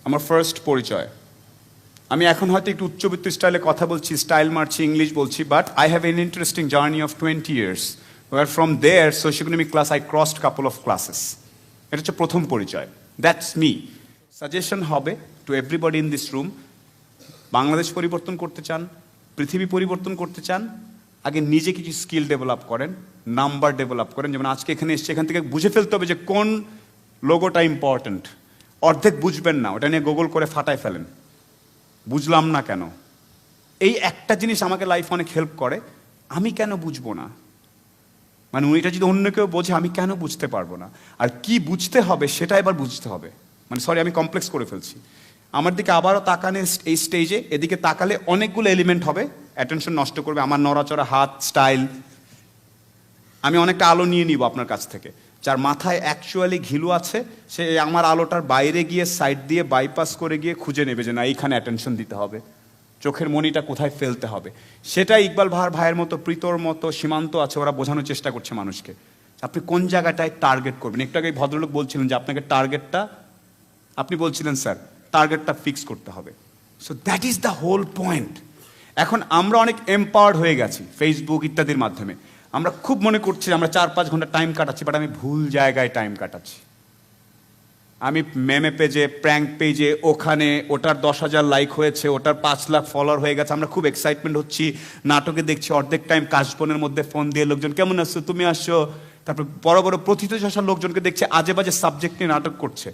আমার ফার্স্ট পরিচয়। আমি এখন হয়তো একটু উচ্চবিত্ত স্টাইলে কথা বলছি, স্টাইল মারছি, ইংলিশ বলছি, but I have an interesting journey of 20 years, where from there socioeconomic class I crossed couple of classes. এটা হচ্ছে প্রথম পরিচয়। That's me. সাজেশন হবে to everybody in this room, Bangladesh পরিবর্তন করতে চান, পৃথিবী পরিবর্তন করতে চান, আগে নিজে কিছু স্কিল ডেভেলপ করেন, নাম্বার ডেভেলপ করেন। যেমন আজকে এখানে এসছে, এখান থেকে বুঝে ফেলতে হবে যে কোন লোগোটা ইম্পর্ট্যান্ট। অর্ধেক বুঝবেন না, ওটা নিয়ে গুগল করে ফাটায় ফেলেন, বুঝলাম না কেন। এই একটা জিনিস আমাকে লাইফ অনেক হেল্প করে, আমি কেন বুঝবো না, মানে ওইটা যদি অন্য কেউ বোঝে আমি কেন বুঝতে পারবো না, আর কি বুঝতে হবে সেটা এবার বুঝতে হবে। মানে সরি, আমি কমপ্লেক্স করে ফেলছি। আমার দিকে আবারও তাকানে এই স্টেজে, এদিকে তাকালে অনেকগুলো এলিমেন্ট হবে, অ্যাটেনশন নষ্ট করবে, আমার নড়াচড়া, হাত, স্টাইল। আমি অনেকটা আলো নিয়ে নিব আপনার কাছ থেকে। যার মাথায় অ্যাকচুয়ালি ঘিলু আছে সে আমার আলোটার বাইরে গিয়ে সাইড দিয়ে বাইপাস করে গিয়ে খুঁজে নেবে যে না এইখানে অ্যাটেনশন দিতে হবে, চোখের মনিটা কোথায় ফেলতে হবে। সেটা ইকবাল ভাইয়ের মতো, প্রীতর মতো, সীমান্ত আছে, ওরা বোঝানোর চেষ্টা করছে মানুষকে আপনি কোন জায়গাটায় টার্গেট করবেন। একটু আগে ভদ্রলোক বলছিলেন যে আপনাকে টার্গেটটা, আপনি বলছিলেন স্যার টার্গেটটা ফিক্স করতে হবে। So that is the whole point. এখন আমরা অনেক এম্পাওয়ার্ড হয়ে গেছি ফেসবুক ইত্যাদির মাধ্যমে, আমরা খুব মনে করছি আমরা 4-5 ঘন্টা টাইম কাটাচ্ছি, বাট আমি ভুল জায়গায় টাইম কাটাচ্ছি। আমি মেমে পেজে, প্র্যাঙ্ক পেজে, ওখানে ওটার 10,000 লাইক হয়েছে, ওটার 5 লাখ ফলোয়ার হয়ে গেছে, আমরা খুব এক্সাইটমেন্ট হচ্ছি, নাটকে দেখছি, অর্ধেক টাইম কাশবনের মধ্যে ফোন দিয়ে লোকজন কেমন আসছো, তুমি আসছো। তারপর বড় বড় প্রথিতযশা লোকজনকে দেখছি আজে বাজে সাবজেক্ট নিয়ে নাটক করছে,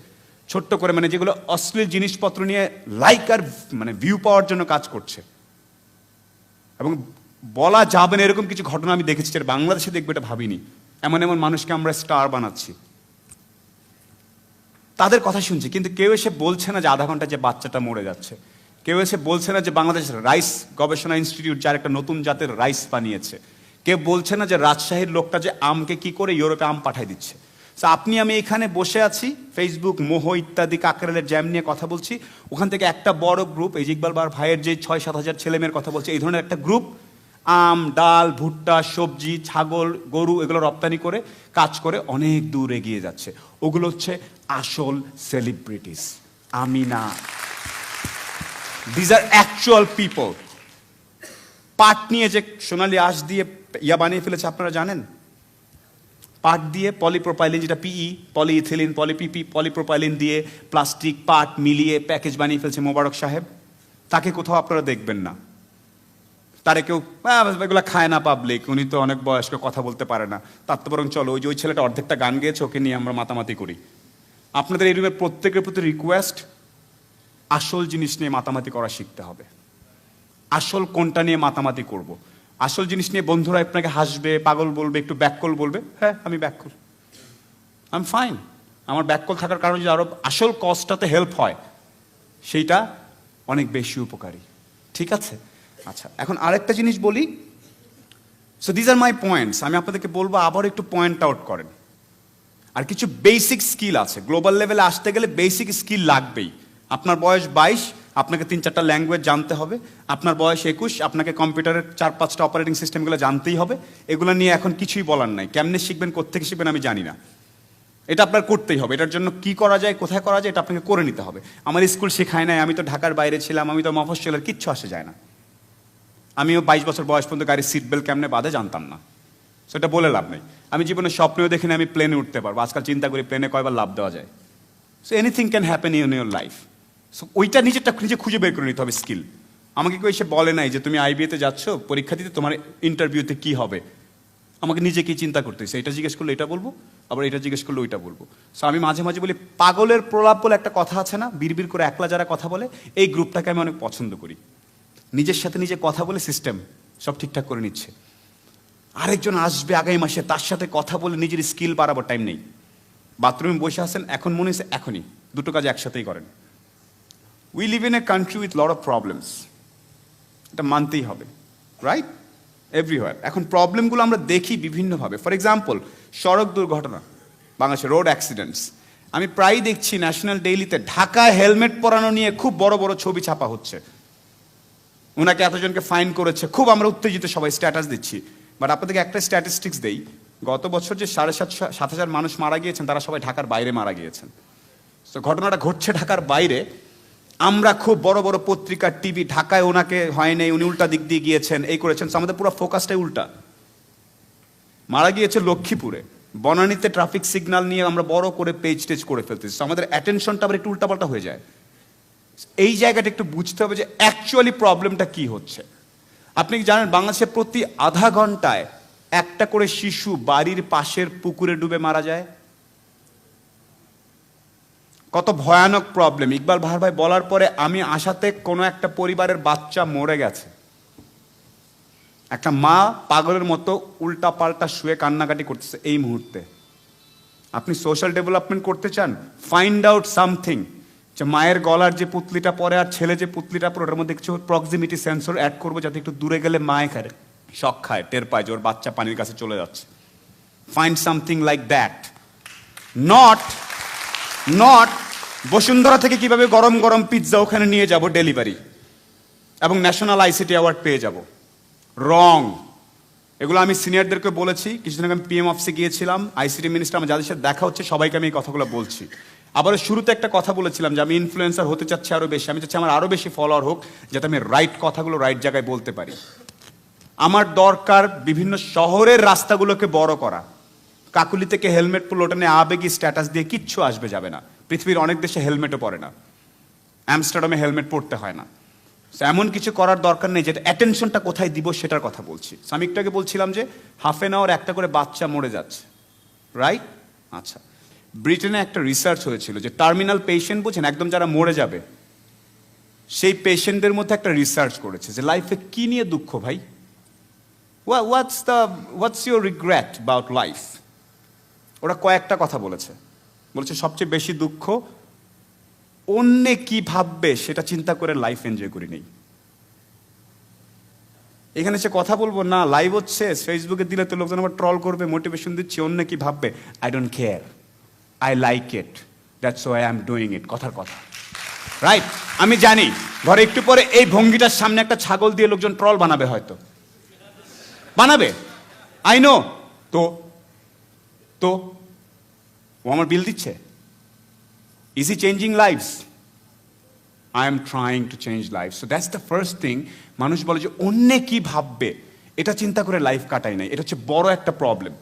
ছোট্ট করে, মানে যেগুলো অশ্লীল জিনিসপত্র নিয়ে লাইক আর মানে ভিউ পাওয়ার জন্য কাজ করছে। এবং বলা যাবে না এরকম কিছু ঘটনা আমি দেখেছি, যেটা বাংলাদেশে দেখবে এটা ভাবিনি। এমন এমন মানুষকে আমরা স্টার বানাচ্ছি, তাদের কথা শুনছি, কিন্তু কেউ এসে বলছে না যে আধা ঘন্টা যে বাচ্চাটা মরে যাচ্ছে, কেউ এসে বলছে না যে বাংলাদেশ রাইস গবেষণা ইনস্টিটিউট যার একটা নতুন জাতের রাইস বানিয়েছে, কেউ বলছে না যে রাজশাহীর লোকটা যে আমকে কি করে ইউরোপে আম পাঠাই দিচ্ছে। তো আপনি আমি এখানে বসে আছি, ফেসবুক, মোহ ইত্যাদি কাকরালের জ্যাম নিয়ে কথা বলছি, ওখান থেকে একটা বড় গ্রুপ, এই ইকবাল ভাইয়ের যে 6-7 হাজার ছেলে মেয়ের কথা বলছে, এই ধরনের একটা গ্রুপ আম, ডাল, ভুট্টা, সবজি, ছাগল, গরু এগুলো রপ্তানি করে কাজ করে অনেক দূর এগিয়ে যাচ্ছে। ওগুলো হচ্ছে আসল সেলিব্রিটিস, আমি না। These are actual people. পাট নিয়ে যে সোনালী আঁশ দিয়ে ইয়া বানিয়ে ফেলেছে আপনারা জানেন, পাট দিয়ে পলিপ্রোপাইলিন, যেটা পিই, পলিইথিলিন, পলিপিপি, পলিপ্রোপাইলিন দিয়ে প্লাস্টিক পাট মিলিয়ে প্যাকেজ বানিয়ে ফেলছে মোবারক সাহেব। তাকে কোথাও আপনারা দেখবেন না, তারে কেউ এগুলো খায় না পাবলিক, উনি তো অনেক বয়স্ক, কথা বলতে পারে না। তার তো বরং চলো ওই ছেলেটা অর্ধেকটা গান গেয়েছে, ওকে নিয়ে আমরা মাতামাতি করি। আপনাদের এই রুমের প্রত্যেকের প্রতি রিকোয়েস্ট, আসল জিনিস নিয়ে মাতামাতি করা শিখতে হবে। আসল কোনটা নিয়ে মাতামাতি করব। আসল জিনিস নিয়ে বন্ধুরা আপনাকে হাসবে, পাগল বলবে, একটু ব্যাককল বলবে, হ্যাঁ আমি ব্যাককল, আই এম ফাইন। আমার ব্যাককল থাকার কারণে যদি আরো আসল কজটাতে হেল্প হয়, সেইটা অনেক বেশি উপকারী। ঠিক আছে? আচ্ছা, এখন আরেকটা জিনিস বলি। So these are my points. আমি আপনাদেরকে বলবো আবার একটু পয়েন্ট আউট করেন। আর কিছু বেসিক স্কিল আছে, গ্লোবাল লেভেলে আসতে গেলে বেসিক স্কিল লাগবেই। আপনার বয়স 22, আপনাকে 3-4টা ল্যাঙ্গুয়েজ জানতে হবে। আপনার বয়স 21, আপনাকে কম্পিউটারের 4-5টা অপারেটিং সিস্টেমগুলো জানতেই হবে। এগুলো নিয়ে এখন কিছুই বলার নাই, কেমনে শিখবেন, কোত্থেকে শিখবেন আমি জানি না, এটা আপনার করতেই হবে। এটার জন্য কি করা যায়, কোথায় করা যায়, এটা আপনাকে করে নিতে হবে। আমার স্কুল শেখায় নাই, আমি তো ঢাকার বাইরে ছিলাম, আমি তো মফস্বলের, কিচ্ছু আসে যায় না। আমিও 22 বছর বয়স পর্যন্ত গাড়ির সিট বেল্ট কেমনে বাঁধে জানতাম না, সেটা বলে লাভ নেই। আমি জীবনে স্বপ্নেও দেখিনি আমি প্লেনে উঠতে পারবো, আজকাল চিন্তা করি প্লেনে কয়বার লাভ দেওয়া যায়। So anything can happen in your life. So ওইটা নিজে খুঁজে বের করে নিতে হবে স্কিল। আমাকে কেউ এসে বলে নাই যে তুমি আইবিএতে যাচ্ছ পরীক্ষা দিতে, তোমার ইন্টারভিউতে কি হবে, আমাকে নিজেকেই চিন্তা করতেছে। এটা জিজ্ঞেস করলে এটা বলবো, আবার এটা জিজ্ঞেস করলে ওইটা বলবো। সো আমি মাঝে মাঝে বলি, পাগলের প্রলাপ বলে একটা কথা আছে না, বিড়বিড় করে একলা যারা কথা বলে, এই গ্রুপটাকে আমি অনেক পছন্দ করি। নিজের সাথে নিজে কথা বলে সিস্টেম সব ঠিকঠাক করে নিচ্ছে। আরেকজন আসবে আগামী মাসে, তার সাথে কথা বলে নিজের স্কিল বাড়াবার টাইম নেই। বাথরুমে বসে আছেন, এখন মনে হচ্ছে এখনই, দুটো কাজ একসাথেই করেন। We live in a country with lot of problems, এটা মানতেই হবে, রাইট? এভরিওয়ার। এখন প্রবলেমগুলো আমরা দেখি বিভিন্নভাবে। ফর এক্সাম্পল, সড়ক দুর্ঘটনা, বাংলাদেশে রোড অ্যাক্সিডেন্টস। আমি প্রায়ই দেখছি ন্যাশনাল ডেইলিতে ঢাকায় হেলমেট পরানো নিয়ে খুব বড় বড় ছবি ছাপা হচ্ছে, ওনাকে এতজনকে ফাইন করেছে, খুব আমরা উত্তেজিত, সবাই স্ট্যাটাস দিচ্ছি। বাট আপনাদেরকে একটা স্ট্যাটিস্টিক্স দেই, গত বছর যে 7,500 মানুষ মারা গিয়েছেন, তারা সবাই ঢাকার বাইরে মারা গিয়েছেন। তো ঘটনাটা ঘটছে ঢাকার বাইরে, আমরা খুব বড় বড় পত্রিকা টিভি, ঢাকায় ওনাকে হয় নাই, উনি উল্টা দিক দিয়ে গিয়েছেন, এই করেছেন। আমাদের পুরো ফোকাসটাই উল্টা। মারা গিয়েছে লক্ষ্মীপুরে, বনানীতে ট্রাফিক সিগন্যাল নিয়ে আমরা বড় করে পেজ টেজ করে ফেলতেছি, আমাদের অ্যাটেনশনটা আবার একটু উল্টাপাল্টা হয়ে যায়। এই জায়গাটা একটু বুঝতে হবে যে অ্যাকচুয়ালি প্রবলেমটা কি হচ্ছে। আপনি কি জানেন বাংলাদেশে প্রতি আধা ঘন্টায় একটা করে শিশু বাড়ির পাশের পুকুরে ডুবে মারা যায়? কত ভয়ানক প্রবলেম। ইকবাল বাহার ভাই বলার পরে আমি আশাতে কোনো একটা পরিবারের বাচ্চা মরে গেছে, একটা মা পাগলের মতো উল্টা পাল্টা শুয়ে কান্নাকাটি করতেছে এই মুহূর্তে। আপনি সোশ্যাল ডেভেলপমেন্ট করতে চান, ফাইন্ড আউট সামথিং, যে মায়ের গলার যে পুতলিটা পরে আর ছেলে যে পুতলিটা পরে ওটার মধ্যে কিছু প্রক্সিমিটি সেন্সর অ্যাড করবো, যাতে একটু দূরে গেলে মায়ে খায়, শখ খায়, টের পায় যে ওর বাচ্চা পানির কাছে চলে যাচ্ছে। Find something like that. Not Bashundhara থেকে কিভাবে গরম গরম পিৎজা ওখানে নিয়ে যাব ডেলিভারি এবং ন্যাশনাল আইসিটি অ্যাওয়ার্ড পেয়ে যাব। রং। এগুলো আমি সিনিয়রদেরকে বলেছি। কিছুদিন আগে আমি পিএম অফিসে গিয়েছিলাম, আইসিটি মিনিস্টার, আমার যাদের সাথে দেখা হচ্ছে সবাইকে আমি এই কথাগুলো বলছি। আবার শুরুতে একটা কথা বলেছিলাম যে আমি ইনফ্লুয়েন্সার হতে চাচ্ছি আরো বেশি, আমি চাচ্ছি আমার আরো বেশি ফলোয়ার হোক, যাতে আমি রাইট কথাগুলো রাইট জায়গায় বলতে পারি। আমার দরকার বিভিন্ন শহরের রাস্তাগুলোকে বড় করা। কাকুলি থেকে হেলমেট পরলে ওটা নিয়ে আবেগী স্ট্যাটাস দিয়ে কিচ্ছু আসবে যাবে না। পৃথিবীর অনেক দেশে হেলমেটও পরে না, আমস্টারডামে হেলমেট পরতে হয় না। এমন কিছু করার দরকার নেই, যেটা অ্যাটেনশনটা কোথায় দিব সেটার কথা বলছি। আমি একটু আগে বলছিলাম যে হাফ এন আওয়ার একটা করে বাচ্চা মরে যাচ্ছে, রাইট? আচ্ছা, ব্রিটেনে একটা রিসার্চ হয়েছিল যে টার্মিনাল পেশেন্ট, বুঝছেন, একদম যারা মরে যাবে, সেই পেশেন্টদের মধ্যে একটা রিসার্চ করেছে যে লাইফে কি নিয়ে দুঃখ ভাই, what's your regret about life. ওরা কয়েকটা কথা বলেছে। সবচেয়ে বেশি দুঃখ অন্যে কি ভাববে সেটা চিন্তা করে লাইফ এনজয় করি নেই। এখানে সে কথা বলবো না, লাইভ হচ্ছে, ফেসবুকে দিলে তো লোকজন আবার ট্রল করবে, মোটিভেশন দিচ্ছি, অন্য কি ভাববে, I don't care, I like it, that's why I am doing it. কথার কথা, রাইট? আমি জানি ঘরে একটু পরে এই ভঙ্গিটার সামনে একটা ছাগল দিয়ে লোকজন ট্রল বানাবে, হয়তো বানাবে, আই নো। তো ও আমার বিল দিচ্ছে। Is he changing lives? I am trying to change lives. So that's the first thing. মানুষ বলে যে অন্যে কি ভাববে, এটা চিন্তা করে লাইফ কাটাই নাই। এটা হচ্ছে বড় একটা প্রবলেম।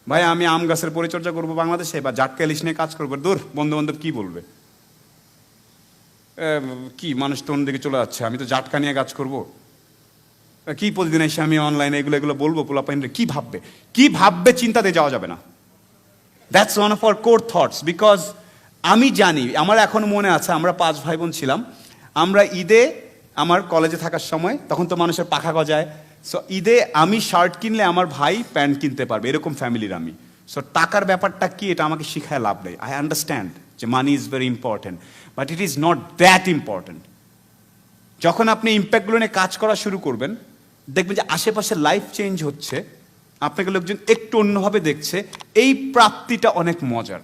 ভাই আমি আম গাছের পরিচর্যা করবো বাংলাদেশে, বা জাটকা ইলিশ নিয়ে কাজ করবো, দূর, বন্ধু বান্ধব কি বলবে, কি মানুষ তো অন্যদিকে চলে যাচ্ছে, আমি তো জাটকা নিয়ে কাজ করবো, কি প্রতিদিন এসে আমি অনলাইনে এগুলো বলবো, পোলাপাইনরে কি ভাববে চিন্তাতে যাওয়া যাবে না। That's one of our core thoughts, because আমি জানি, আমার এখন মনে আছে, আমরা 5 ভাই বোন ছিলাম। আমরা ঈদে, আমার কলেজে থাকার সময়, তখন তো মানুষের পাখা গজায়, সো ঈদে আমি শার্ট কিনলে আমার ভাই প্যান্ট কিনতে পারবে, এরকম ফ্যামিলির আমি। সো টাকার ব্যাপারটা কি, এটা আমাকে শিখায় লাভ নেই। আই আন্ডারস্ট্যান্ড যে money is very important, but it is not that important. যখন আপনি ইম্প্যাক্টগুলো নিয়ে কাজ করা শুরু করবেন, দেখবেন যে আশেপাশে লাইফ চেঞ্জ হচ্ছে, আপনাকে লোকজন একটু অন্যভাবে দেখছে, এই প্রাপ্তিটা অনেক মজার।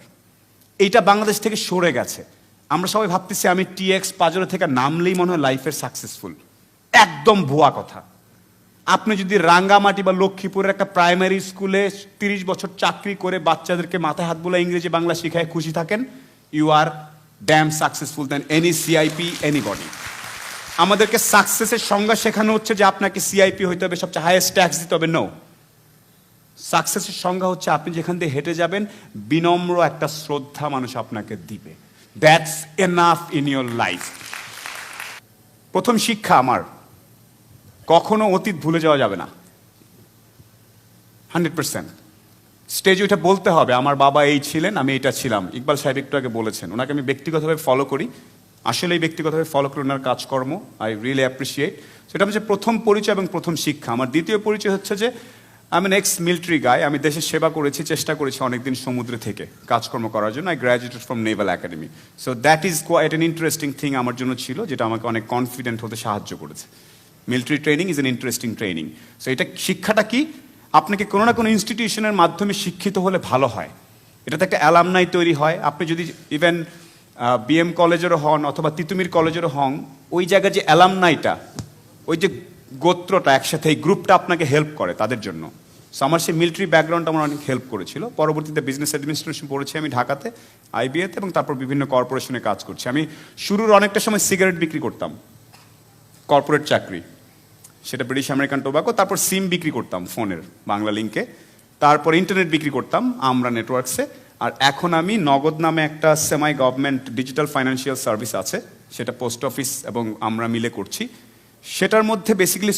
এইটা বাংলাদেশ থেকে সরে গেছে। আমরা সবাই ভাবতেছি আমি টিএক্স পাজরো থেকে নামলেই মনে হয় লাইফের সাকসেসফুল। একদম ভুয়া কথা। আপনি যদি রাঙ্গামাটি বা লক্ষ্মীপুরের একটা প্রাইমারি স্কুলে 30 বছর চাকরি করে বাচ্চাদেরকে মাথায় হাত বোলা ইংরেজি বাংলা শিখায় খুশি থাকেন, you are damn successful than any CIP, anybody. আমাদেরকে সাকসেসের সংজ্ঞা শেখানো হচ্ছে যে আপনাকে সিআইপি হইতে হবে, সবচেয়ে হাইয়েস্ট ট্যাক্স দিতে হবে। নো, সাকসেসের সংজ্ঞা হচ্ছে আপনি যেখান দিয়ে হেঁটে যাবেন, বিনম্র একটা শ্রদ্ধা মানুষ আপনাকে দিবে। That's enough in your life. প্রথম শিক্ষা আমার, কখনো অতীত ভুলে যাওয়া যাবে না। 100% স্টেজে উঠে বলতে হবে আমার বাবা এই ছিলেন, আমি এটা ছিলাম। ইকবাল সাহেব একটু আগে বলেছেন, ওনাকে আমি ব্যক্তিগতভাবে ফলো করি, আসলেই ব্যক্তিগতভাবে ফলো করি ওনার কাজকর্ম, আই রিয়েলি অ্যাপ্রিসিয়েট। সেটা হচ্ছে প্রথম পরিচয় এবং প্রথম শিক্ষা। আমার দ্বিতীয় পরিচয় হচ্ছে যে আমি এক্স মিলিটারি গাই, আমি দেশের সেবা করেছি, চেষ্টা করেছি অনেকদিন সমুদ্রে থেকে কাজকর্ম করার জন্য। I graduated from naval academy. So that is quite an interesting thing আমার জন্য ছিল, যেটা আমাকে অনেক কনফিডেন্ট হতে সাহায্য করেছে। Military training is an interesting training. So এটা শিক্ষাটা কি, আপনাকে কোনো না কোনো ইনস্টিটিউশনের মাধ্যমে শিক্ষিত হলে ভালো হয়। এটাতে একটা অ্যালামনাই তৈরি হয়। আপনি যদি ইভেন বিএম কলেজেরও হন অথবা তিতুমির কলেজেরও হন, ওই জায়গায় যে অ্যালামনাইটা, ওই যে গোত্রটা একসাথে, এই গ্রুপটা আপনাকে হেল্প করে তাদের জন্য। সো আমার সেই মিলিটারি ব্যাকগ্রাউন্ড আমার অনেক হেল্প করেছিল। পরবর্তীতে বিজনেস অ্যাডমিনিস্ট্রেশন পড়েছি আমি ঢাকাতে, আইবিএতে, এবং তারপর বিভিন্ন কর্পোরেশনে কাজ করছি। আমি শুরুর অনেকটা সময় সিগারেট বিক্রি করতাম, কর্পোরেট চাকরি, সেটা ব্রিটিশ আমেরিকান টোবাকো। তারপর সিম বিক্রি করতাম ফোনের, বাংলা লিঙ্কে। তারপর ইন্টারনেট বিক্রি করতাম আমরা নেটওয়ার্কসে। আর এখন আমি নগদ নামে একটা সেমাই গভর্নমেন্ট ডিজিটাল ফাইন্যান্সিয়াল সার্ভিস আছে, সেটা পোস্ট অফিস এবং আমরা মিলে করছি। সেটার মধ্যে বেসিক্যালি